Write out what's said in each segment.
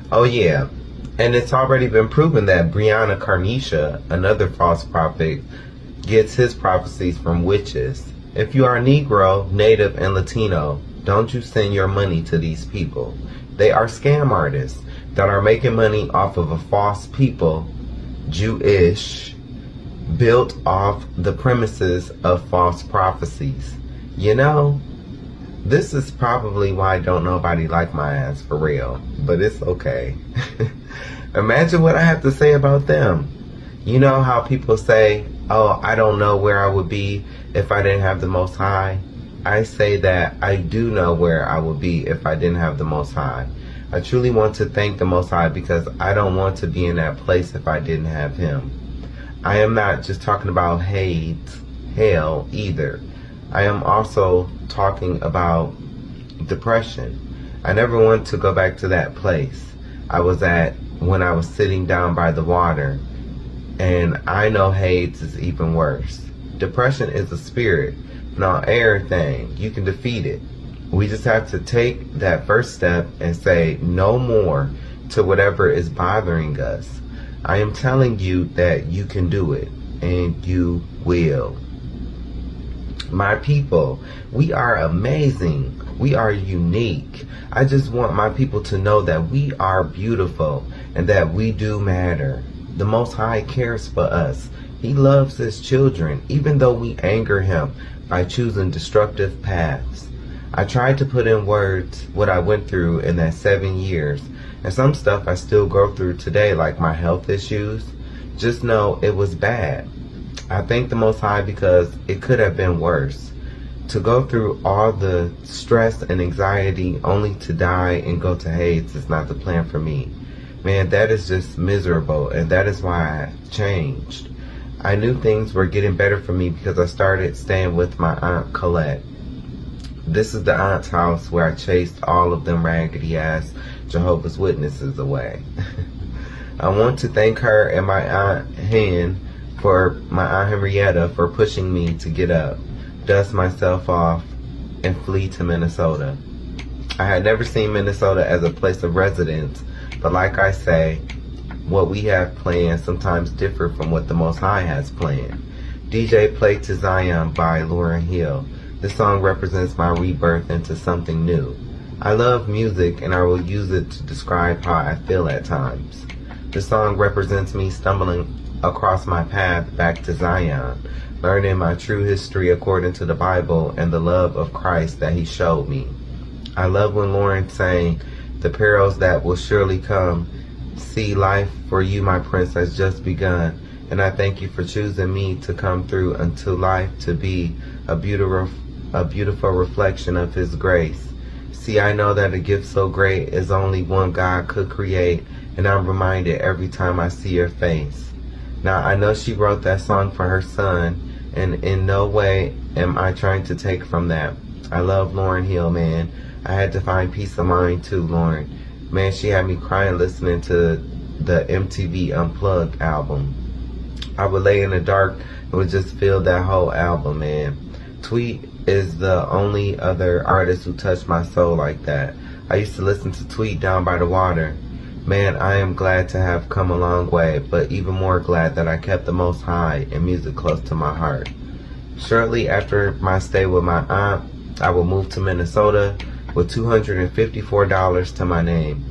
Oh yeah, and it's already been proven that Brianna Carnisha, another false prophet, gets his prophecies from witches. If you are Negro, Native, and Latino, don't you send your money to these people. They are scam artists that are making money off of a false people, Jewish, built off the premises of false prophecies. You know, this is probably why don't nobody like my ass for real, but it's okay. Imagine what I have to say about them. You know how people say, oh, I don't know where I would be if I didn't have the Most High? I say that I do know where I would be if I didn't have the Most High. I truly want to thank the Most High because I don't want to be in that place if I didn't have Him. I am not just talking about hate, hell either. I am also talking about depression. I never want to go back to that place I was at when I was sitting down by the water. And I know hate is even worse. Depression is a spirit. Now everything, you can defeat it. We just have to take that first step and say no more to whatever is bothering us. I am telling you that you can do it, and you will. My people, we are amazing. We are unique. I just want my people to know that we are beautiful and that we do matter. The Most High cares for us. He loves His children, even though we anger Him by choosing destructive paths. I tried to put in words what I went through in that 7 years, and some stuff I still go through today, like my health issues. Just know it was bad. I thank the Most High because it could have been worse. To go through all the stress and anxiety only to die and go to Hades is not the plan for me. Man, that is just miserable, and that is why I changed. I knew things were getting better for me because I started staying with my Aunt Colette. This is the aunt's house where I chased all of them raggedy ass Jehovah's Witnesses away. I want to thank her and my Aunt Henrietta for pushing me to get up, dust myself off, and flee to Minnesota. I had never seen Minnesota as a place of residence, but like I say, what we have planned sometimes differ from what the Most High has planned. DJ Play to Zion by Lauryn Hill. This song represents my rebirth into something new. I love music and I will use it to describe how I feel at times. This song represents me stumbling across my path back to Zion, learning my true history according to the Bible and the love of Christ that He showed me. I love when Lauren sang, "The perils that will surely come. See, life for you, my prince, has just begun. And I thank you for choosing me to come through unto life to be a beautiful reflection of His grace. See, I know that a gift so great as only one God could create, and I'm reminded every time I see your face." Now, I know she wrote that song for her son, and in no way am I trying to take from that. I love Lauryn Hill, man. I had to find peace of mind too, Lauren. Man, she had me crying listening to the MTV Unplugged album. I would lay in the dark and would just feel that whole album, man. Tweet is the only other artist who touched my soul like that. I used to listen to Tweet down by the water. Man, I am glad to have come a long way, but even more glad that I kept the Most High and music close to my heart. Shortly after my stay with my aunt, I would move to Minnesota with $254 to my name.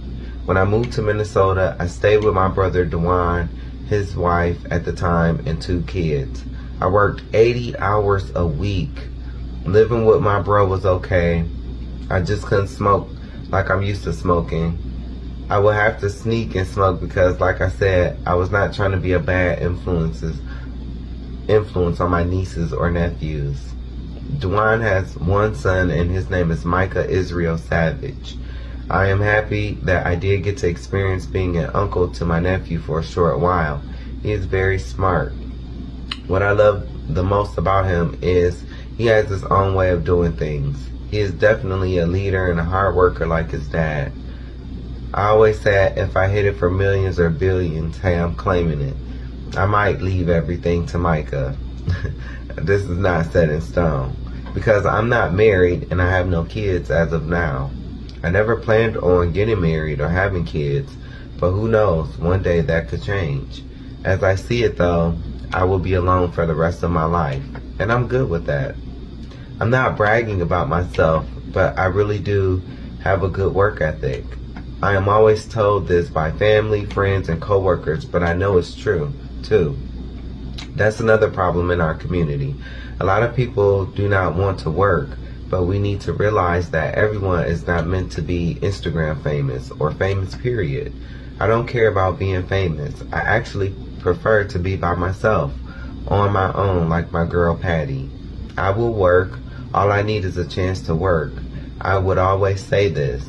When I moved to Minnesota, I stayed with my brother Dewan, his wife at the time, and 2 kids. I worked 80 hours a week. Living with my bro was okay. I just couldn't smoke like I'm used to smoking. I would have to sneak and smoke because, like I said, I was not trying to be a bad influence on my nieces or nephews. Dewan has 1 son and his name is Micah Israel Savage. I am happy that I did get to experience being an uncle to my nephew for a short while. He is very smart. What I love the most about him is he has his own way of doing things. He is definitely a leader and a hard worker like his dad. I always said if I hit it for millions or billions, hey, I'm claiming it. I might leave everything to Micah. This is not set in stone because I'm not married and I have no kids as of now. I never planned on getting married or having kids, but who knows, one day that could change. As I see it though, I will be alone for the rest of my life, and I'm good with that. I'm not bragging about myself, but I really do have a good work ethic. I am always told this by family, friends, and coworkers, but I know it's true, too. That's another problem in our community. A lot of people do not want to work, but we need to realize that everyone is not meant to be Instagram famous or famous, period. I don't care about being famous. I actually prefer to be by myself, on my own, like my girl Patty. I will work. All I need is a chance to work. I would always say this.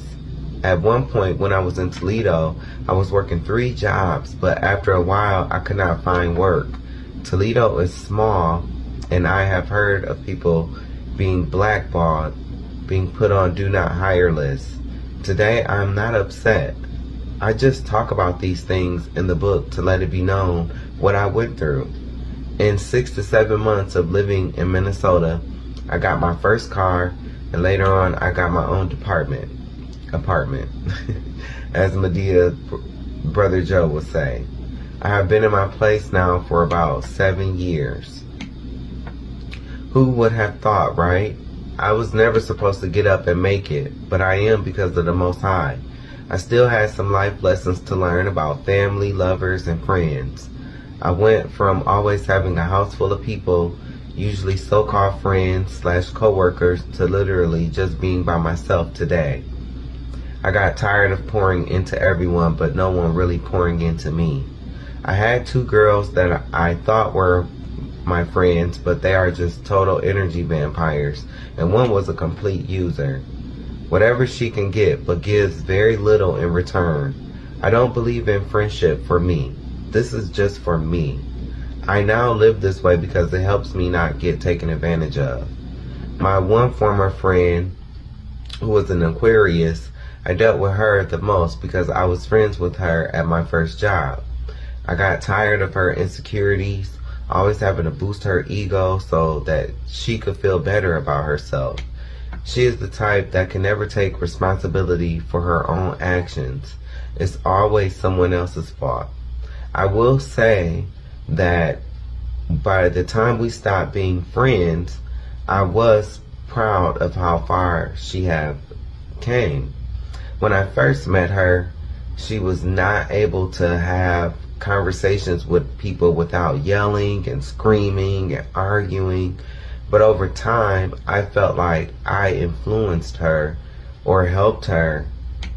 At one point when I was in Toledo, I was working 3 jobs, but after a while I could not find work. Toledo is small, and I have heard of people being blackballed, being put on do not hire lists. Today I'm not upset. I just talk about these things in the book to let it be known what I went through. In 6 to 7 months of living in Minnesota, I got my first car, and later on I got my own apartment. As Medea Brother Joe would say. I have been in my place now for about 7 years. Who would have thought, right? I was never supposed to get up and make it, but I am because of the Most High. I still had some life lessons to learn about family, lovers, and friends. I went from always having a house full of people, usually so-called friends / co-workers, to literally just being by myself today. I got tired of pouring into everyone, but no one really pouring into me. I had 2 girls that I thought were my friends, but they are just total energy vampires, and one was a complete user. Whatever she can get, but gives very little in return. I don't believe in friendship for me. This is just for me. I now live this way because it helps me not get taken advantage of. My one former friend, who was an Aquarius, I dealt with her the most because I was friends with her at my first job. I got tired of her insecurities, always having to boost her ego so that she could feel better about herself. She is the type that can never take responsibility for her own actions. It's always someone else's fault. I will say that by the time we stopped being friends, I was proud of how far she have came. When I first met her, she was not able to have conversations with people without yelling and screaming and arguing. But over time, I felt like I influenced her or helped her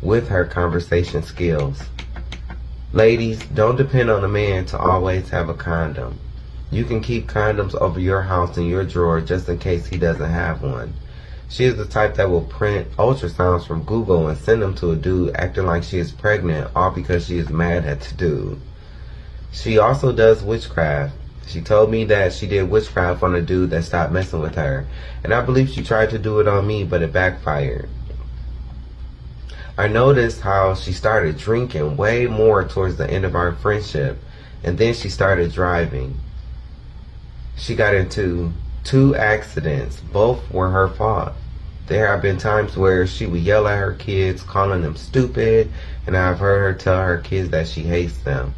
with her conversation skills. Ladies, don't depend on a man to always have a condom. You can keep condoms over your house in your drawer just in case he doesn't have one. She is the type that will print ultrasounds from Google and send them to a dude acting like she is pregnant, all because she is mad at the dude. She also does witchcraft. She told me that she did witchcraft on a dude that stopped messing with her, and I believe she tried to do it on me, but it backfired. I noticed how she started drinking way more towards the end of our friendship, and then she started driving. She got into 2 accidents. Both were her fault. There have been times where she would yell at her kids, calling them stupid, and I've heard her tell her kids that she hates them.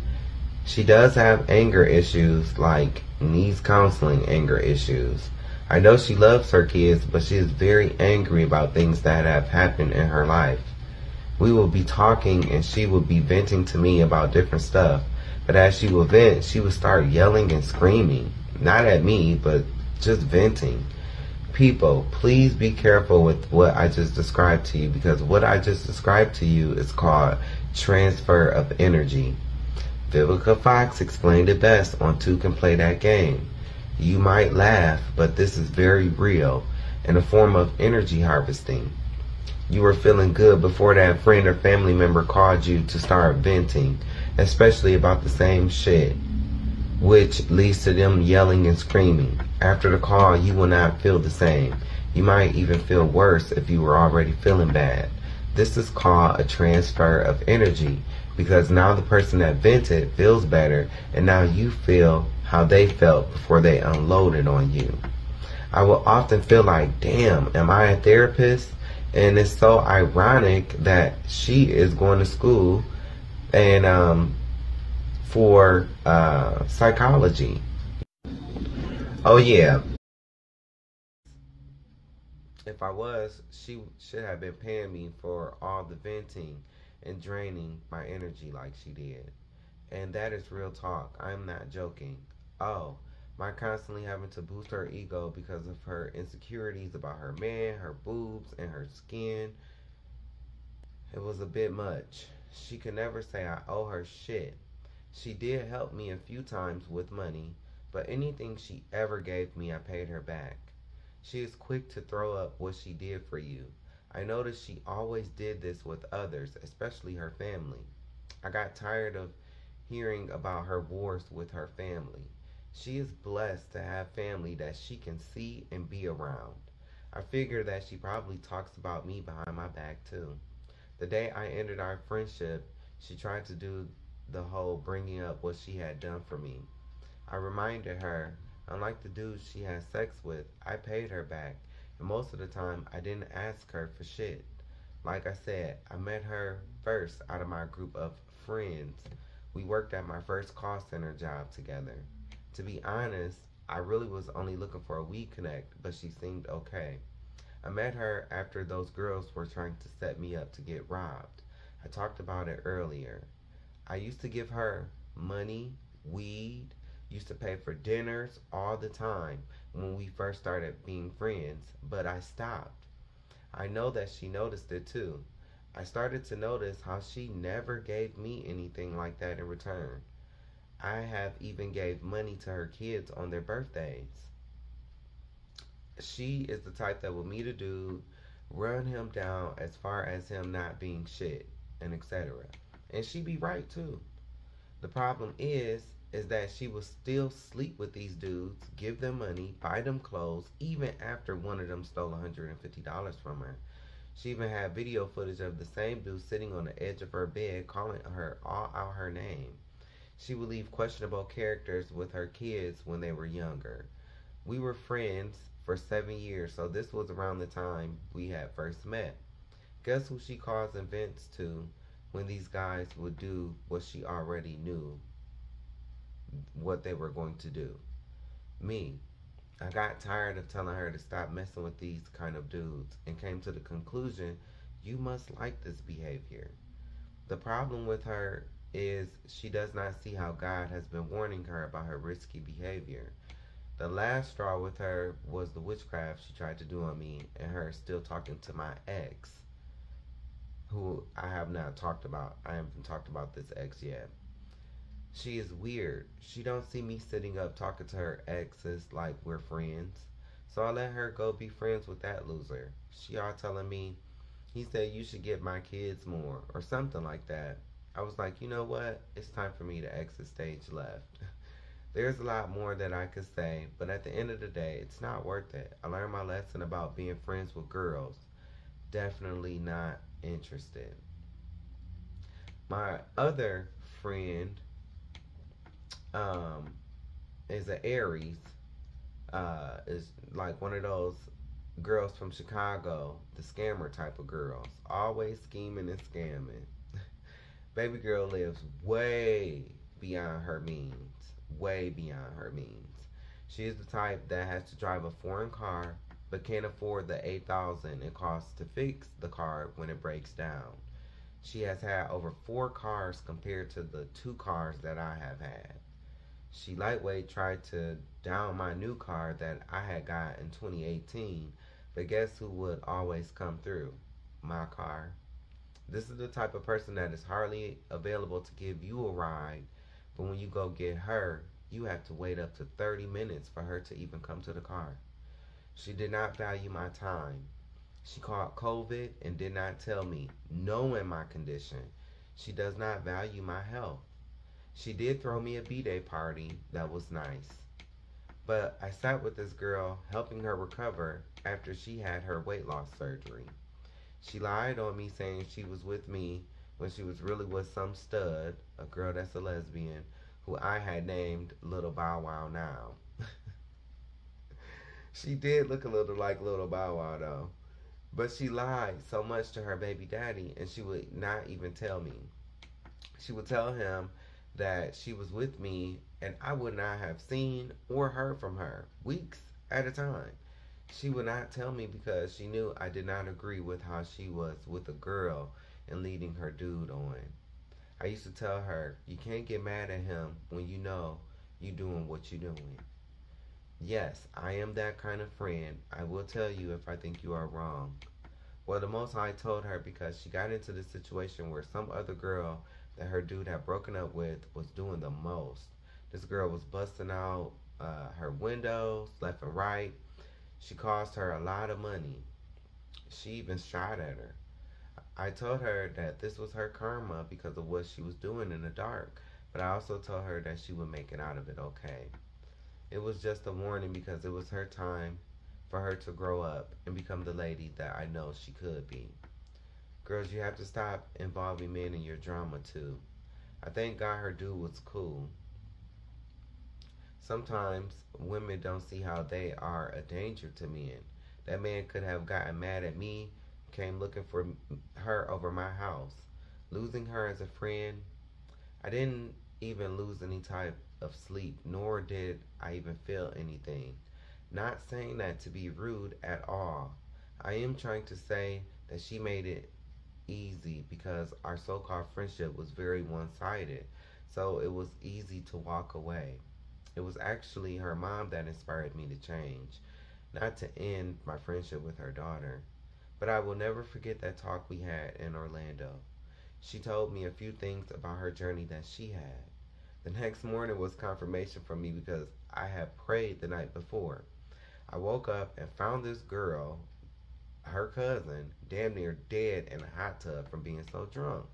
She does have anger issues, like needs counseling anger issues. I know she loves her kids, but she is very angry about things that have happened in her life. We will be talking and she will be venting to me about different stuff, but as she will vent, she will start yelling and screaming. Not at me, but just venting. People, please be careful with what I just described to you, because what I just described to you is called transfer of energy. Vivica Fox explained it best on Two Can Play That Game. You might laugh, but this is very real, in a form of energy harvesting. You were feeling good before that friend or family member called you to start venting, especially about the same shit, which leads to them yelling and screaming. After the call, you will not feel the same. You might even feel worse if you were already feeling bad. This is called a transfer of energy, because now the person that vented feels better, and now you feel how they felt before they unloaded on you. I will often feel like, damn, am I a therapist? And it's so ironic that she is going to school and for psychology. Oh yeah. If I was, she should have been paying me for all the venting and draining my energy like she did. And that is real talk. I'm not joking. Oh, my constantly having to boost her ego because of her insecurities about her man, her boobs, and her skin. It was a bit much. She could never say I owe her shit. She did help me a few times with money, but anything she ever gave me, I paid her back. She is quick to throw up what she did for you. I noticed she always did this with others, especially her family. I got tired of hearing about her wars with her family. She is blessed to have family that she can see and be around. I figure that she probably talks about me behind my back too. The day I ended our friendship, she tried to do the whole bringing up what she had done for me. I reminded her, unlike the dudes she had sex with, I paid her back, and most of the time I didn't ask her for shit. Like I said, I met her first out of my group of friends. We worked at my first call center job together. To be honest, I really was only looking for a weed connect, but she seemed okay. I met her after those girls were trying to set me up to get robbed. I talked about it earlier. I used to give her money, weed, used to pay for dinners all the time when we first started being friends, but I stopped. I know that she noticed it too. I started to notice how she never gave me anything like that in return. I have even gave money to her kids on their birthdays. She is the type that will meet a dude, run him down as far as him not being shit, and etc. And she be right too. The problem is that she will still sleep with these dudes, give them money, buy them clothes, even after one of them stole $150 from her. She even had video footage of the same dude sitting on the edge of her bed calling her all out her name. She would leave questionable characters with her kids when they were younger. We were friends for 7 years, so this was around the time we had first met. Guess who she calls and vents to when these guys would do what she already knew what they were going to do? Me. I got tired of telling her to stop messing with these kind of dudes and came to the conclusion you must like this behavior. The problem with her is she does not see how God has been warning her about her risky behavior. The last straw with her was the witchcraft she tried to do on me and her still talking to my ex, who I have not talked about. I haven't talked about this ex yet. She is weird. She don't see me sitting up talking to her exes like we're friends. So I let her go be friends with that loser. She all telling me, he said you should get my kids more or something like that. I was like, you know what? It's time for me to exit stage left. There's a lot more that I could say, but at the end of the day, it's not worth it. I learned my lesson about being friends with girls. Definitely not interested. My other friend um, is an Aries. Is like one of those girls from Chicago, the scammer type of girls. Always scheming and scamming. Baby girl lives way beyond her means. Way beyond her means. She is the type that has to drive a foreign car but can't afford the $8,000 it costs to fix the car when it breaks down. She has had over 4 cars compared to the 2 cars that I have had. She lightweight tried to down my new car that I had got in 2018, but guess who would always come through? My car. This is the type of person that is hardly available to give you a ride, but when you go get her, you have to wait up to 30 minutes for her to even come to the car. She did not value my time. She caught COVID and did not tell me, knowing my condition. She does not value my health. She did throw me a B-Day party that was nice. But I sat with this girl helping her recover after she had her weight loss surgery. She lied on me saying she was with me when she was really with some stud, a girl that's a lesbian, who I had named Little Bow Wow now. She did look a little like Little Bow Wow though. But she lied so much to her baby daddy, and she would not even tell me. She would tell him that she was with me, and I would not have seen or heard from her weeks at a time. She would not tell me because she knew I did not agree with how she was with a girl and leading her dude on. I used to tell her, you can't get mad at him when you know you doing what you doing. Yes, I am that kind of friend. I will tell you if I think you are wrong. Well, the Most High told her because she got into the situation where some other girl that her dude had broken up with was doing the most. This girl was busting out her windows left and right. She cost her a lot of money. She even shot at her. I told her that this was her karma because of what she was doing in the dark, but I also told her that she would make it out of it okay. It was just a warning because it was her time for her to grow up and become the lady that I know she could be. Girls, you have to stop involving men in your drama too. I thank God her dude was cool. Sometimes women don't see how they are a danger to men. That man could have gotten mad at me, came looking for her over my house. Losing her as a friend, I didn't even lose any type of sleep, nor did I even feel anything. Not saying that to be rude at all. I am trying to say that she made it easy because our so-called friendship was very one-sided, so it was easy to walk away. It was actually her mom that inspired me to change, not to end my friendship with her daughter. But I will never forget that talk we had in Orlando. She told me a few things about her journey that she had. The next morning was confirmation for me because I had prayed the night before. I woke up and found this girl, her cousin, damn near dead in a hot tub from being so drunk.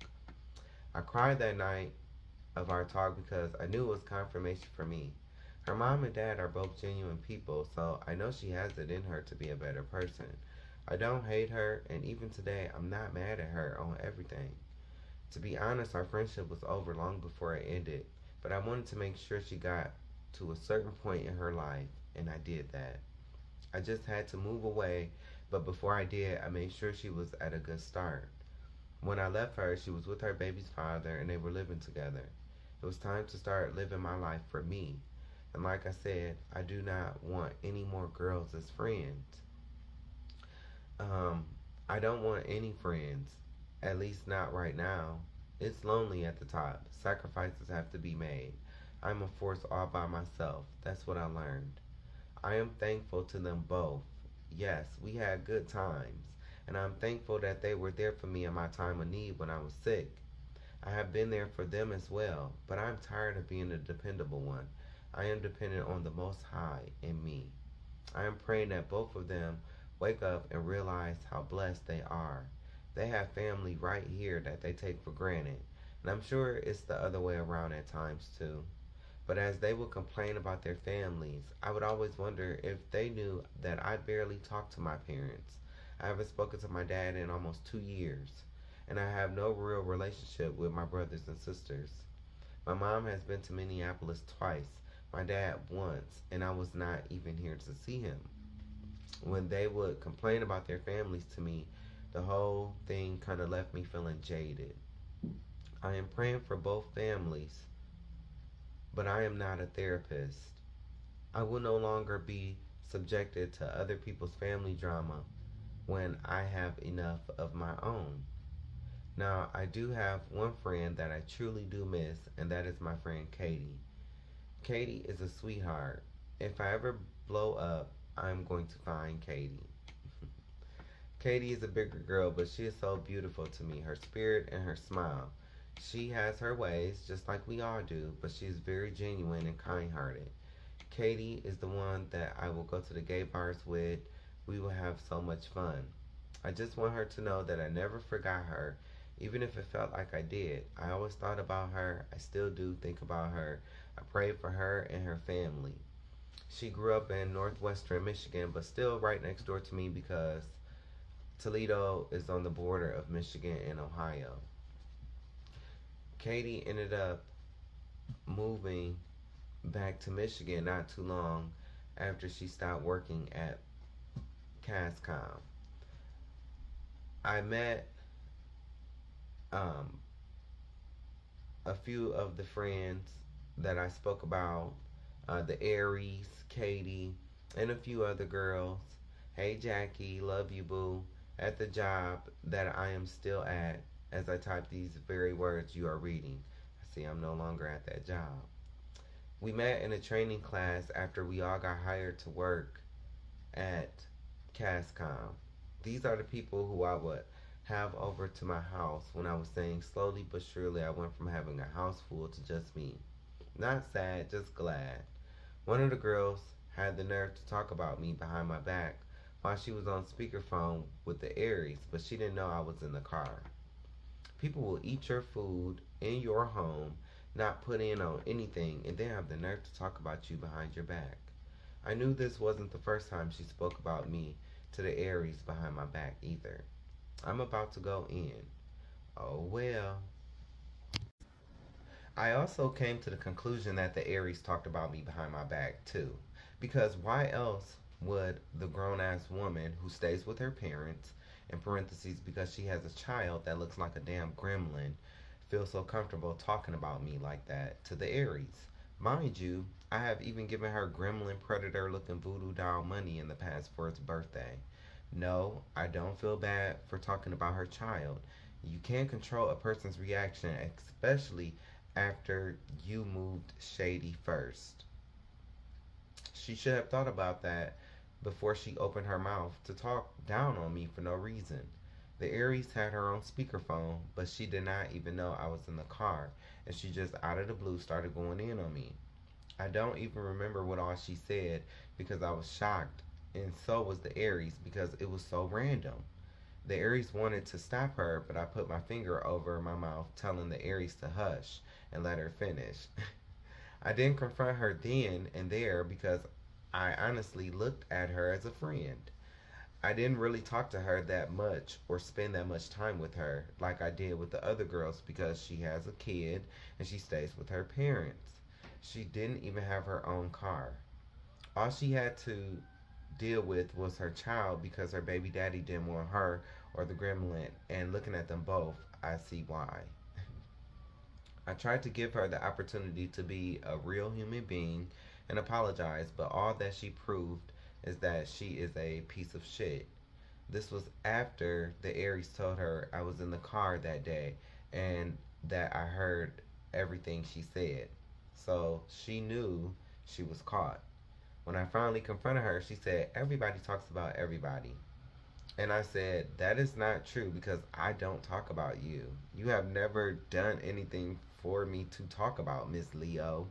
I cried that night of our talk because I knew it was confirmation for me. Her mom and dad are both genuine people, so I know she has it in her to be a better person. I don't hate her, and even today, I'm not mad at her on everything. To be honest, our friendship was over long before it ended, but I wanted to make sure she got to a certain point in her life, and I did that. I just had to move away, but before I did, I made sure she was at a good start. When I left her, she was with her baby's father, and they were living together. It was time to start living my life for me. And like I said, I do not want any more girls as friends. I don't want any friends, at least not right now. It's lonely at the top. Sacrifices have to be made. I'm a force all by myself. That's what I learned. I am thankful to them both. Yes, we had good times, and I'm thankful that they were there for me in my time of need when I was sick. I have been there for them as well, but I'm tired of being the dependable one. I am dependent on the Most High in me. I am praying that both of them wake up and realize how blessed they are. They have family right here that they take for granted, and I'm sure it's the other way around at times too. But as they would complain about their families, I would always wonder if they knew that I barely talk to my parents. I haven't spoken to my dad in almost 2 years, and I have no real relationship with my brothers and sisters. My mom has been to Minneapolis twice, my dad once, and I was not even here to see him. When they would complain about their families to me, the whole thing kind of left me feeling jaded. I am praying for both families, but I am not a therapist. I will no longer be subjected to other people's family drama when I have enough of my own. Now, I do have one friend that I truly do miss, and that is my friend Katie. Katie is a sweetheart. If I ever blow up, I'm going to find Katie. Katie is a bigger girl, but she is so beautiful to me, her spirit and her smile. She has her ways, just like we all do, but she is very genuine and kind-hearted. Katie is the one that I will go to the gay bars with. We will have so much fun. I just want her to know that I never forgot her, even if it felt like I did. I always thought about her. I still do think about her. I pray for her and her family. She grew up in northwestern Michigan, but still right next door to me because Toledo is on the border of Michigan and Ohio. Katie ended up moving back to Michigan not too long after she stopped working at Cascom. I met um, a few of the friends that I spoke about, the Aries, Katie, and a few other girls. Hey Jackie, love you boo. At the job that I am still at as I type these very words you are reading. I see I'm no longer at that job. We met in a training class after we all got hired to work at Cascom. These are the people who I would have over to my house when I was saying slowly but surely I went from having a house full to just me. Not sad, just glad. One of the girls had the nerve to talk about me behind my back while she was on speakerphone with the Aries, but she didn't know I was in the car. People will eat your food in your home, not put in on anything, and then have the nerve to talk about you behind your back. I knew this wasn't the first time she spoke about me to the Aries behind my back either. I'm about to go in. Oh well. I also came to the conclusion that the Aries talked about me behind my back too. Because why else would the grown ass woman who stays with her parents, in parentheses because she has a child that looks like a damn gremlin, feel so comfortable talking about me like that to the Aries? Mind you, I have even given her gremlin predator looking voodoo doll money in the past for its birthday. No, I don't feel bad for talking about her child. You can't control a person's reaction, especially after you moved shady first. She should have thought about that before she opened her mouth to talk down on me for no reason. The Aries had her own speakerphone, but she did not even know I was in the car, and she just out of the blue started going in on me. I don't even remember what all she said because I was shocked, and so was the Aries because it was so random. The Aries wanted to stop her, but I put my finger over my mouth, telling the Aries to hush and let her finish. I didn't confront her then and there because I honestly looked at her as a friend. I didn't really talk to her that much or spend that much time with her like I did with the other girls because she has a kid and she stays with her parents. She didn't even have her own car. All she had to deal with was her child because her baby daddy didn't want her or the gremlin, and looking at them both, I see why. I tried to give her the opportunity to be a real human being and apologize, but all that she proved is that she is a piece of shit. This was after the Aries told her I was in the car that day and that I heard everything she said. So she knew she was caught. When I finally confronted her, she said, everybody talks about everybody. And I said, that is not true because I don't talk about you. You have never done anything for me to talk about, Miss Leo.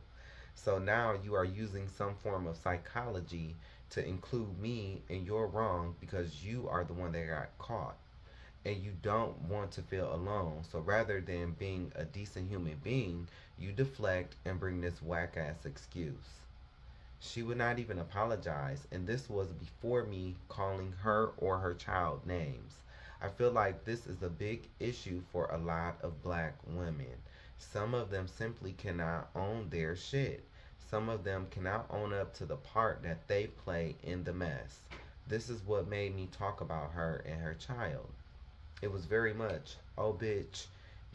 So now you are using some form of psychology to include me in your wrong because you are the one that got caught. And you don't want to feel alone. So rather than being a decent human being, you deflect and bring this whack ass excuse. She would not even apologize, and this was before me calling her or her child names. I feel like this is a big issue for a lot of black women. Some of them simply cannot own their shit. Some of them cannot own up to the part that they play in the mess. This is what made me talk about her and her child. It was very much, oh bitch,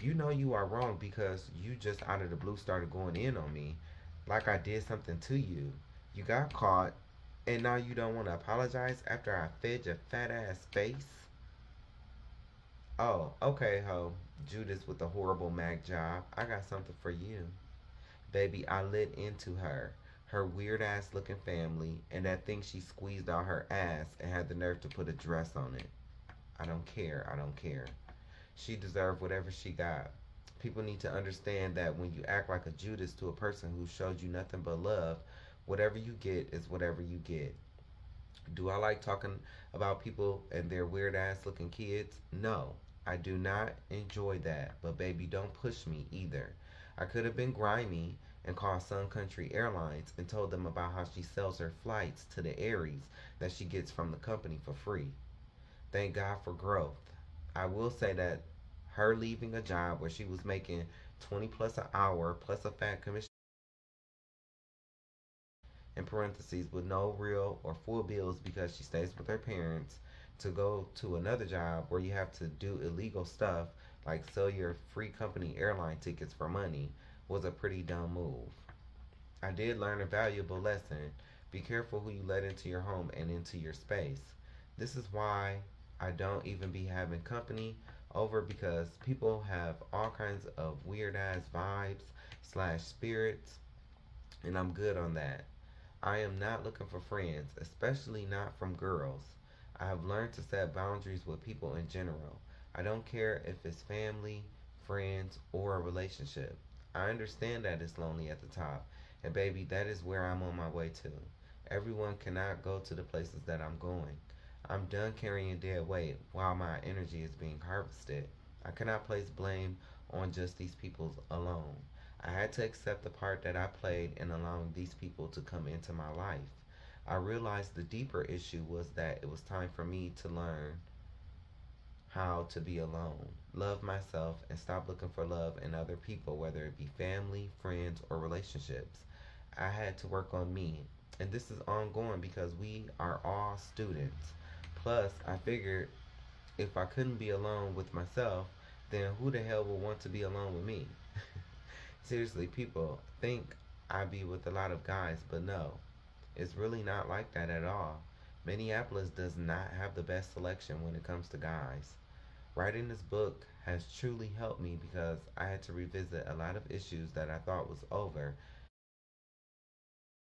you know you are wrong because you just out of the blue started going in on me like I did something to you. You got caught, and now you don't want to apologize after I fed your fat ass face? Oh, okay, ho. Judas with the horrible Mac job. I got something for you. Baby, I lit into her weird ass looking family, and that thing she squeezed out her ass and had the nerve to put a dress on it. I don't care. I don't care. She deserved whatever she got. People need to understand that when you act like a Judas to a person who showed you nothing but love, whatever you get is whatever you get. Do I like talking about people and their weird ass looking kids? No, I do not enjoy that. But baby, don't push me either. I could have been grimy and called Sun Country Airlines and told them about how she sells her flights to the Aries that she gets from the company for free. Thank God for growth. I will say that her leaving a job where she was making 20 plus an hour plus a fat commission in parentheses with no real or full bills because she stays with her parents to go to another job where you have to do illegal stuff like sell your free company airline tickets for money was a pretty dumb move. I did learn a valuable lesson. Be careful who you let into your home and into your space. This is why I don't even be having company over, because people have all kinds of weird ass vibes slash spirits, and I'm good on that. I am not looking for friends, especially not from girls. I have learned to set boundaries with people in general. I don't care if it's family, friends, or a relationship. I understand that it's lonely at the top, and baby, that is where I'm on my way to. Everyone cannot go to the places that I'm going. I'm done carrying dead weight while my energy is being harvested. I cannot place blame on just these people alone. I had to accept the part that I played in allowing these people to come into my life. I realized the deeper issue was that it was time for me to learn how to be alone, love myself, and stop looking for love in other people, whether it be family, friends, or relationships. I had to work on me, and this is ongoing because we are all students. Plus, I figured if I couldn't be alone with myself, then who the hell would want to be alone with me? Seriously, people think I be with a lot of guys, but no, it's really not like that at all. Minneapolis does not have the best selection when it comes to guys. Writing this book has truly helped me because I had to revisit a lot of issues that I thought was over